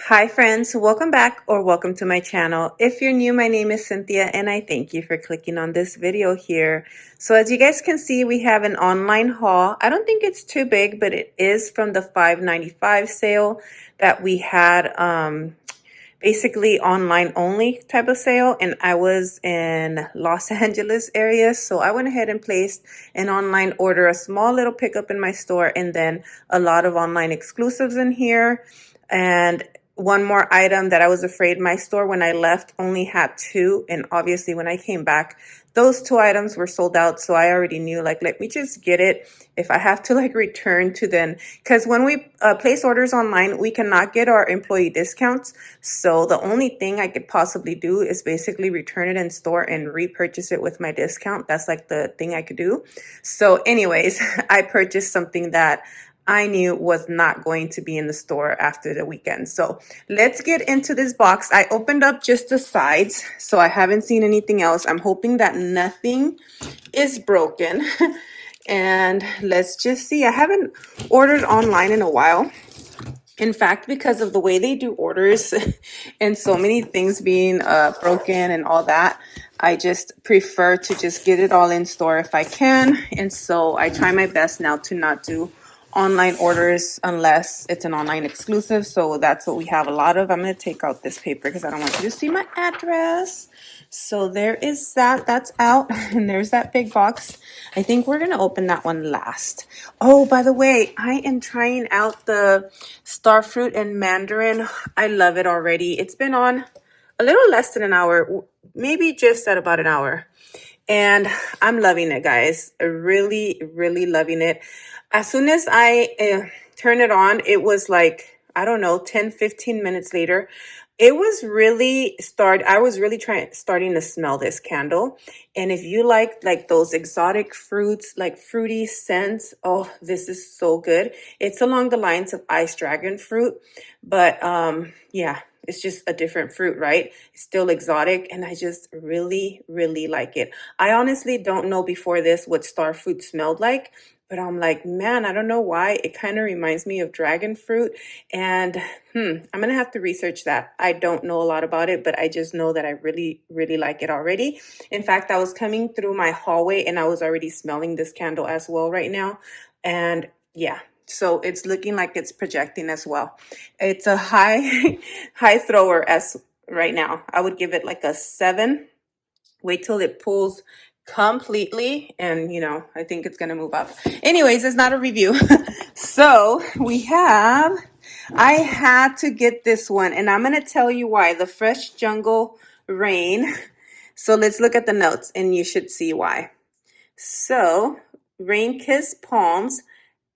Hi friends, welcome back or welcome to my channel. If you're new, my name is Cynthia and I thank you for clicking on this video here. So as you guys can see, we have an online haul. I don't think it's too big, but it is from the $5.95 sale that we had, basically online only type of sale, and I was in Los Angeles area, so I went ahead and placed an online order, a small little pickup in my store, and then a lot of online exclusives in here. And one more item that I was afraid my store when I left only had two, and obviously when I came back those two items were sold out, so I already knew, like, let me just get it. If I have to like return to then, because when we place orders online, we cannot get our employee discounts. So the only thing I could possibly do is basically return it in store and repurchase it with my discount. That's like the thing I could do. So anyways, I purchased something that I knew was not going to be in the store after the weekend. So let's get into this box. I opened up just the sides, so I haven't seen anything else. I'm hoping that nothing is broken. And let's just see. I haven't ordered online in a while. In fact, because of the way they do orders and so many things being broken and all that, I just prefer to just get it all in store if I can. And so I try my best now to not do online orders unless it's an online exclusive. So that's what we have a lot of. I'm going to take out this paper because I don't want you to see my address. So there is that. That's out. And there's that big box. I think we're going to open that one last. Oh, by the way, I am trying out the Starfruit and Mandarin. I love it already. It's been on a little less than an hour, maybe just at about an hour. And I'm loving it, guys. Really, really loving it. As soon as I turn it on, it was like, I don't know, 10, 15 minutes later. It was really I was really starting to smell this candle. And if you like those exotic fruits, like fruity scents, oh, this is so good. It's along the lines of ice dragon fruit, but yeah, it's just a different fruit, right? It's still exotic, and I just really, really like it. I honestly don't know before this what star fruit smelled like, but I'm like, man, I don't know why. It kind of reminds me of dragon fruit. And I'm going to have to research that. I don't know a lot about it, but I just know that I really, really like it already. In fact, I was coming through my hallway and I was already smelling this candle as well right now. And yeah, so it's looking like it's projecting as well. It's a high, high thrower as right now. I would give it like a 7. Wait till it pulls completely, and I think it's gonna move up. Anyways, it's not a review. So I had to get this one, and I'm gonna tell you why. The Fresh Jungle Rain. So let's look at the notes and you should see why. So Rain Kiss Palms,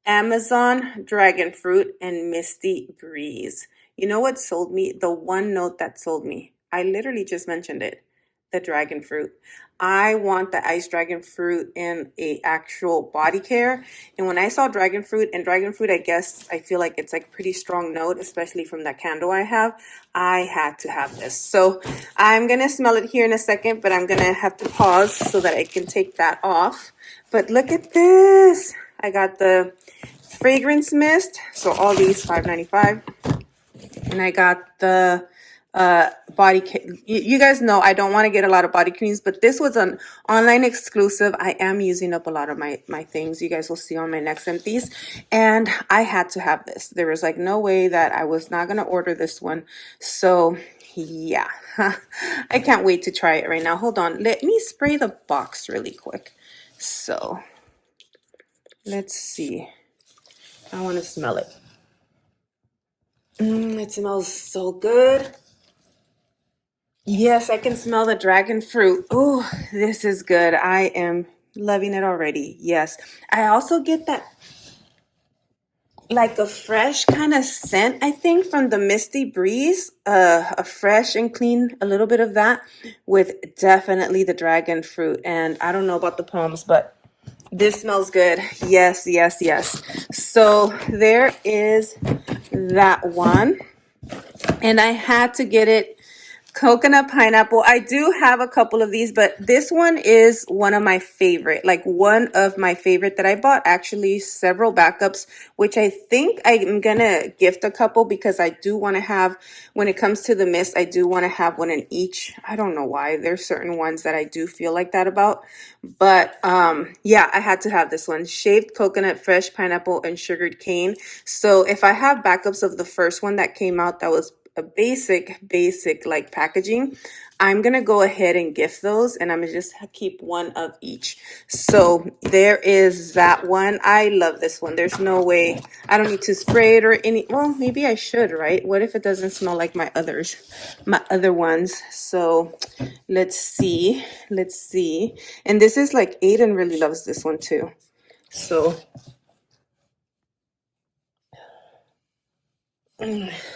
Amazon Dragon Fruit, and Misty Breeze. You know what sold me? The one note that sold me. I literally just mentioned it. The dragon fruit. I want the ice dragon fruit in a actual body care. And when I saw dragon fruit, I guess I feel like it's like pretty strong note, especially from that candle I have. I had to have this. So I'm going to smell it here in a second, but I'm going to have to pause so that I can take that off. But look at this. I got the fragrance mist. So all these $5.95. And I got the you guys know I don't want to get a lot of body creams, but this was an online exclusive. I am using up a lot of my things. You guys will see on my next empties, and I had to have this. There was like no way that I was not going to order this one. So yeah, I can't wait to try it right now. Hold on, let me spray the box really quick. So let's see. I want to smell it. It smells so good. Yes, I can smell the dragon fruit. Oh, this is good. I am loving it already. Yes. I also get that like a fresh kind of scent, I think, from the Misty Breeze. A fresh and clean, a little bit of that with definitely the dragon fruit. And I don't know about the palms, but this smells good. Yes, yes, yes. So there is that one. And I had to get it Coconut pineapple. I do have a couple of these, but this one is one of my favorite. Like one of my favorite that I bought actually several backups, which I think I'm gonna gift a couple because I do want to have, when it comes to the mist, I do want to have one in each. I don't know why. There's certain ones that I do feel like that about. But yeah, I had to have this one. Shaved coconut, fresh pineapple, and sugared cane. So if I have backups of the first one that came out that was a basic like packaging, I'm gonna go ahead and gift those, and I'm gonna just keep one of each. So there is that one. I love this one. There's no way I don't need to spray it or any, well, maybe I should, right? What if it doesn't smell like my other ones? So let's see. And this is like, Aiden really loves this one too. So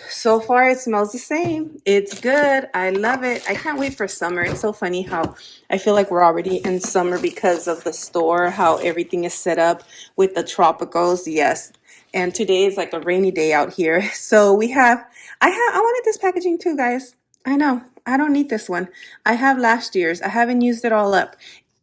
so far, it smells the same. It's good. I love it. I can't wait for summer. It's so funny how I feel like we're already in summer because of the store, how everything is set up with the tropicals. Yes. And today is like a rainy day out here. So I wanted this packaging too, guys. I know. I don't need this one. I have last year's. I haven't used it all up.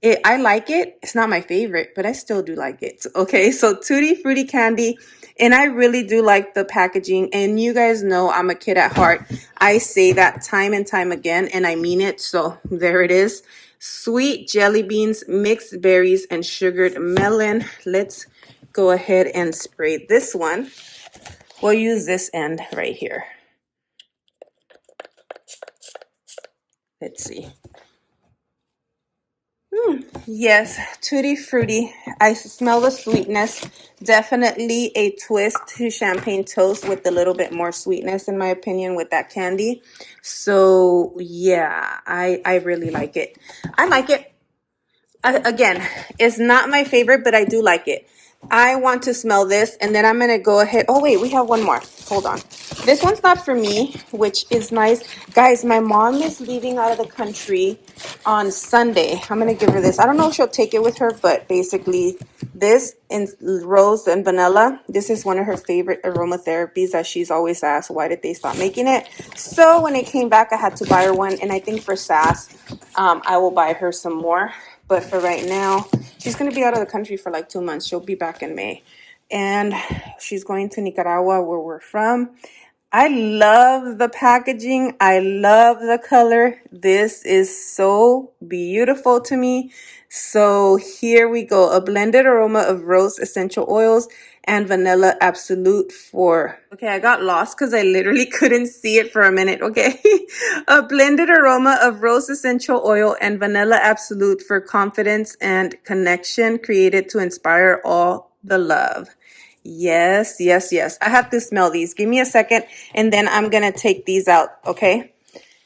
I like it. It's not my favorite, but I still do like it. Okay, so Tutti Frutti candy. And I really do like the packaging. And you guys know I'm a kid at heart. I say that time and time again, and I mean it. So there it is. Sweet jelly beans, mixed berries, and sugared melon. Let's go ahead and spray this one. We'll use this end right here. Let's see. Yes, tutti frutti. I smell the sweetness. Definitely a twist to champagne toast with a little bit more sweetness, in my opinion, with that candy. So yeah, I really like it. I like it. Again, it's not my favorite, but I do like it. I want to smell this, and then I'm gonna go ahead. Oh wait, we have one more. Hold on. This one's not for me, which is nice. Guys, my mom is leaving out of the country on Sunday. I'm gonna give her this. I don't know if she'll take it with her, but basically this in rose and vanilla. This is one of her favorite aromatherapies that she's always asked, why did they stop making it? So when it came back, I had to buy her one, and I think for Sass, I will buy her some more. But for right now, she's going to be out of the country for like 2 months. She'll be back in May. And she's going to Nicaragua, where we're from. I love the packaging. I love the color. This is so beautiful to me. So here we go. A blended aroma of rose essential oils and vanilla absolute for, okay, I got lost because I literally couldn't see it for a minute. Okay. A blended aroma of rose essential oil and vanilla absolute for confidence and connection, created to inspire all the love. Yes, yes, yes. I have to smell these. Give me a second, and then I'm gonna take these out, okay?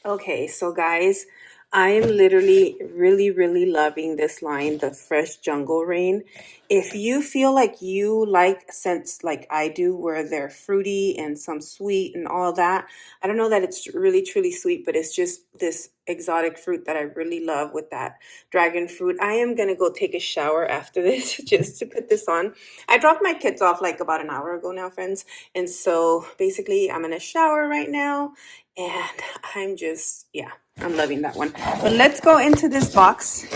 Okay, so guys, I am literally really loving this line, the Fresh Jungle Rain. If you feel like you like scents like I do, where they're fruity and some sweet and all that, I don't know that it's really truly sweet, but it's just this exotic fruit that I really love with that dragon fruit. I am gonna go take a shower after this just to put this on. I dropped my kids off like about an hour ago now, friends. And so basically I'm in a shower right now, and I'm just, yeah, I'm loving that one. But let's go into this box.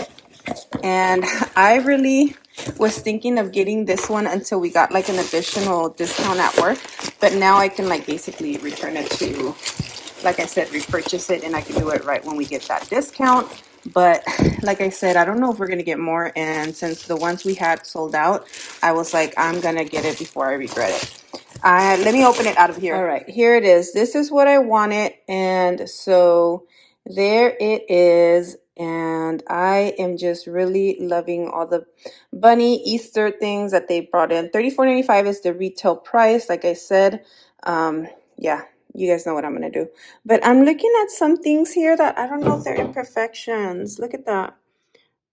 And I really was thinking of getting this one until we got like an additional discount at work. But now I can like basically return it to, like I said, repurchase it, and I can do it right when we get that discount. But like I said, I don't know if we're going to get more. And since the ones we had sold out, I was like, I'm going to get it before I regret it. Let me open it out of here. All right, here it is. This is what I wanted. And so there it is. And I am just really loving all the bunny Easter things that they brought in. $34.95 is the retail price. Like I said, yeah, you guys know what I'm going to do. But I'm looking at some things here that I don't know if they're imperfections. Look at that.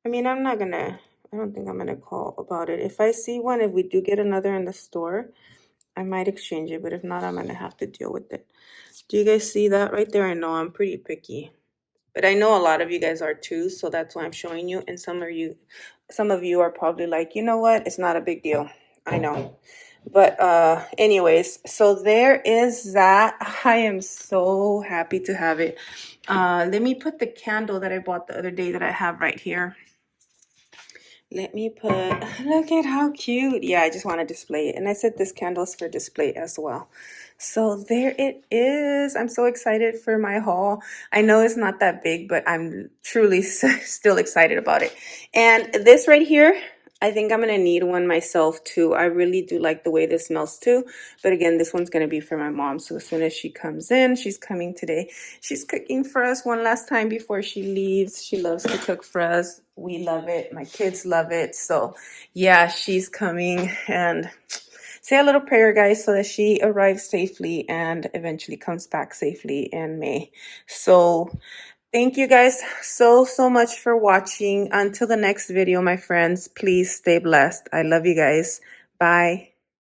I mean, I don't think I'm going to call about it. If I see one, if we do get another in the store, I might exchange it, but if not, I'm going to have to deal with it. Do you guys see that right there? I know I'm pretty picky, but I know a lot of you guys are too, so that's why I'm showing you. And some of you are probably like, you know what? It's not a big deal. I know. But anyways, so there is that. I am so happy to have it. Let me put the candle that I bought the other day that I have right here. Let me put, look at how cute. Yeah, I just want to display it. And I said this candle is for display as well. So there it is. I'm so excited for my haul. I know it's not that big, but I'm truly still excited about it. And this right here, I think I'm going to need one myself too. I really do like the way this smells too. But again, this one's going to be for my mom. So as soon as she comes in, she's coming today. She's cooking for us one last time before she leaves. She loves to cook for us. We love it. My kids love it. So yeah, she's coming. And say a little prayer, guys, so that she arrives safely and eventually comes back safely in May. So thank you guys so much for watching. Until the next video, my friends, please stay blessed. I love you guys. Bye.